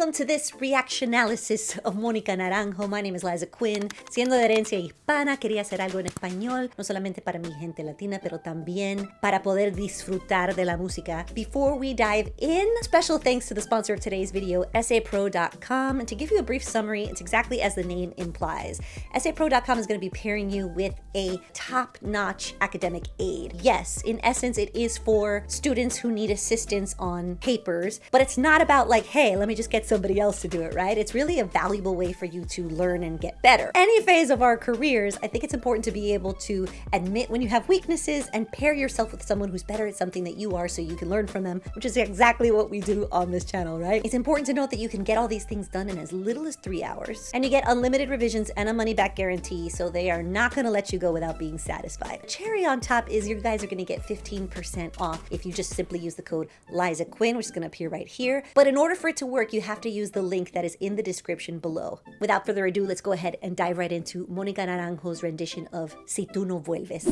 Welcome to this reactionalysis of Mónica Naranjo. My name is LIZAQUIN. Siendo de herencia hispana, quería hacer algo en español, no solamente para mi gente latina, pero también para poder disfrutar de la música. Before we dive in, special thanks to the sponsor of today's video, essaypro.com. And to give you a brief summary, it's exactly as the name implies. Essaypro.com is going to be pairing you with a top-notch academic aid. Yes, in essence, it is for students who need assistance on papers, but it's not about like, hey, let me just get somebody else to do it, right? It's really a valuable way for you to learn and get better. Any phase of our careers, I think it's important to be able to admit when you have weaknesses and pair yourself with someone who's better at something that you are so you can learn from them, which is exactly what we do on this channel, right? It's important to note that you can get all these things done in as little as 3 hours, and you get unlimited revisions and a money-back guarantee, so they are not gonna let you go without being satisfied. Cherry on top is you guys are gonna get 15% off if you just simply use the code LIZAQUIN, which is gonna appear right here. But in order for it to work, you have to use the link that is in the description below. Without further ado, let's go ahead and dive right into Mónica Naranjo's rendition of Si Tú No Vuelves.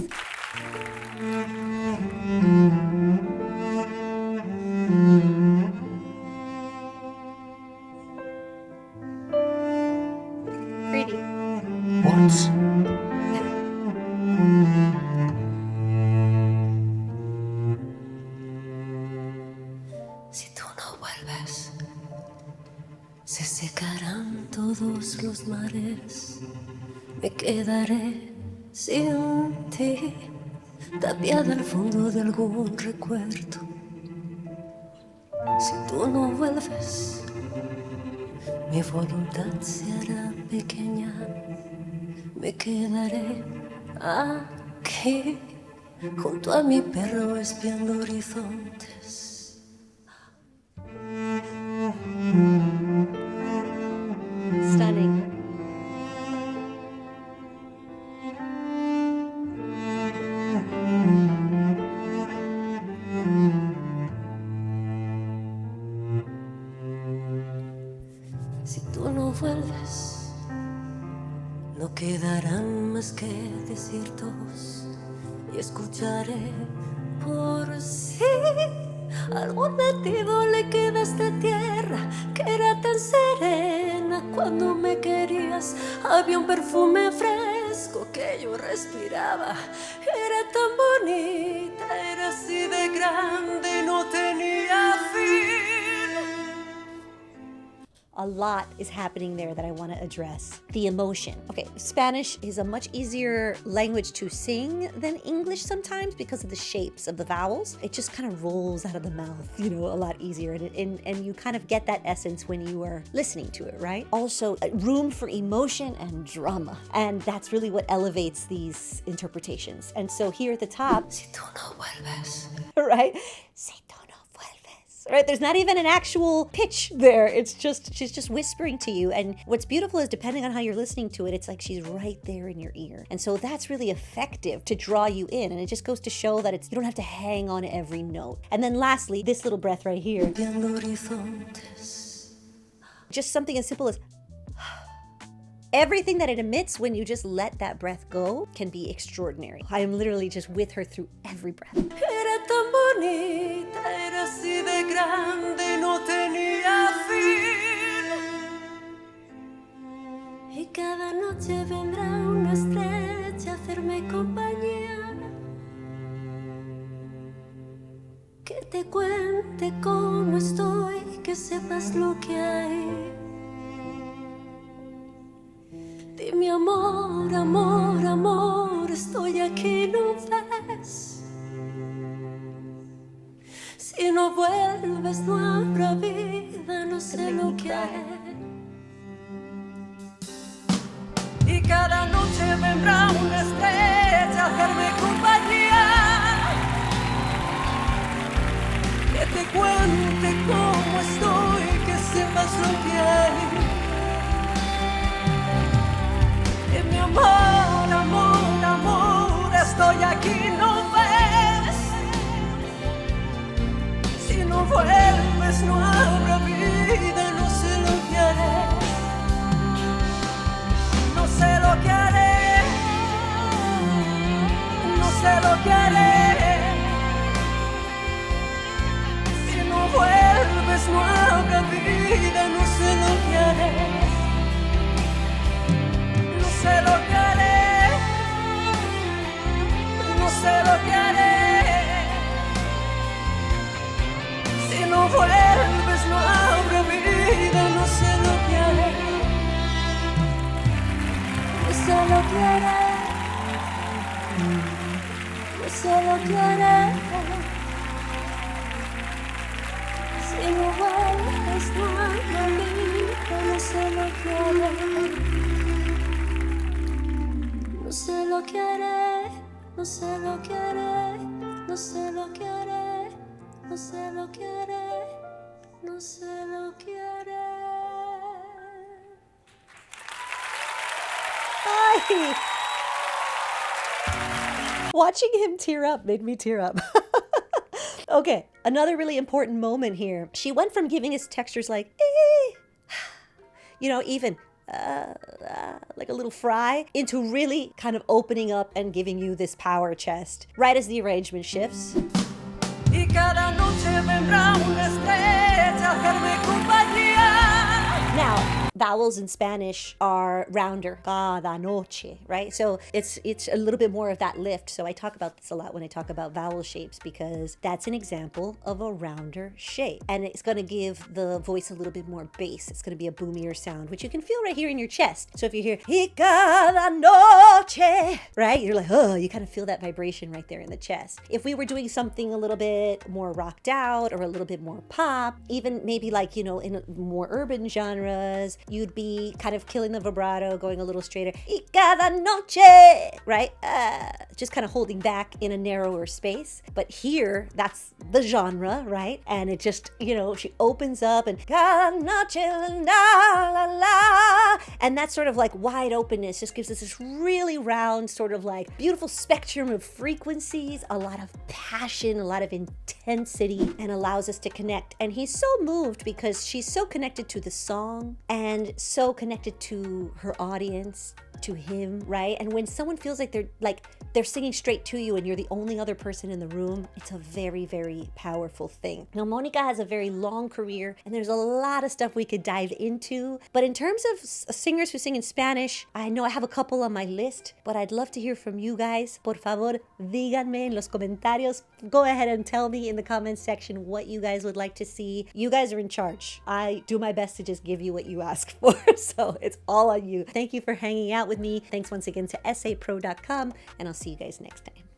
Pretty. What? Si tú no vuelves, se secarán todos los mares. Me quedaré sin ti, tapiada al fondo de algún recuerdo. Si tú no vuelves, mi voluntad se hará pequeña. Me quedaré aquí, junto a mi perro espiando horizontes. Stunning. Si tú no vuelves, no quedarán más que desiertos y escucharé por sí algún latido le queda a esta tierra que era tan serena cuando me querías. Había un perfume fresco que yo respiraba, era tan bonita, era así de grande, no tenía fin. A lot is happening there that I want to address. The emotion. Okay, Spanish is a much easier language to sing than English sometimes because of the shapes of the vowels. It just kind of rolls out of the mouth, you know, a lot easier. And you kind of get that essence when you are listening to it, right? Also, room for emotion and drama. And that's really what elevates these interpretations. And so here at the top, Si tú no vuelves, right? Si tú no vuelves. Right? There's not even an actual pitch there. It's just, she's just whispering to you. And what's beautiful is depending on how you're listening to it, it's like she's right there in your ear. And so that's really effective to draw you in. And it just goes to show that you don't have to hang on every note. And then lastly, this little breath right here. viendo horizontes. Just something as simple as everything that it emits when you just let that breath go can be extraordinary. I am literally just with her through every breath. Era tan bonita, era así de grande, no tenía fin. Y cada noche vendrá una estrella a hacerme compañía, que te cuente cómo estoy, que sepas lo que hay. Dime amor, amor, amor, estoy aquí, ¿no ves? Si no vuelves no habrá vida, no sé lo que haré. Y cada noche vendrá una estrella a hacerme compañía, que te cuente cómo estoy, que sepas lo que hay. Mi amor, amor, amor, estoy aquí, ¿no ves? Si no vuelves no habrá vida, no sé lo que haré. No sé lo que haré. No sé lo que haré. Si no vuelves quiere, no se lo quiere. Si no vuelves tan bonito, no se lo quiere. No se lo quiere, no se lo quiere, no se lo quiere, no se lo quiere, no se lo quiere. Ay. Watching him tear up made me tear up. Okay, another really important moment here. She went from giving us textures like, even like a little fry, into really kind of opening up and giving you this power chest right as the arrangement shifts. Y cada noche vendrá una estrella a hacerme compañía. Now, vowels in Spanish are rounder, cada noche, right? So it's a little bit more of that lift. So I talk about this a lot when I talk about vowel shapes, because that's an example of a rounder shape. And it's going to give the voice a little bit more bass. It's going to be a boomier sound, which you can feel right here in your chest. So if you hear, y cada noche, right? You're like, oh, you kind of feel that vibration right there in the chest. If we were doing something a little bit more rocked out or a little bit more pop, even maybe like, in more urban genres, you'd be kind of killing the vibrato, going a little straighter, y cada noche, right? Just kind of holding back in a narrower space. But here, that's the genre, right? And it just, she opens up and cada noche, la la la. And that sort of like wide openness just gives us this really round, sort of like beautiful spectrum of frequencies, a lot of passion, a lot of intensity, and allows us to connect. And he's so moved because she's so connected to the song and so connected to her audience, to him, right? And when someone feels like they're singing straight to you and you're the only other person in the room, it's a very, very powerful thing. Now, Monica has a very long career and there's a lot of stuff we could dive into. But in terms of singers who sing in Spanish, I know I have a couple on my list, but I'd love to hear from you guys. Por favor, díganme en los comentarios. Go ahead and tell me in the comments section what you guys would like to see. You guys are in charge. I do my best to just give you what you ask for. So it's all on you. Thank you for hanging out with me. Thanks once again to essaypro.com, and I'll see you guys next time.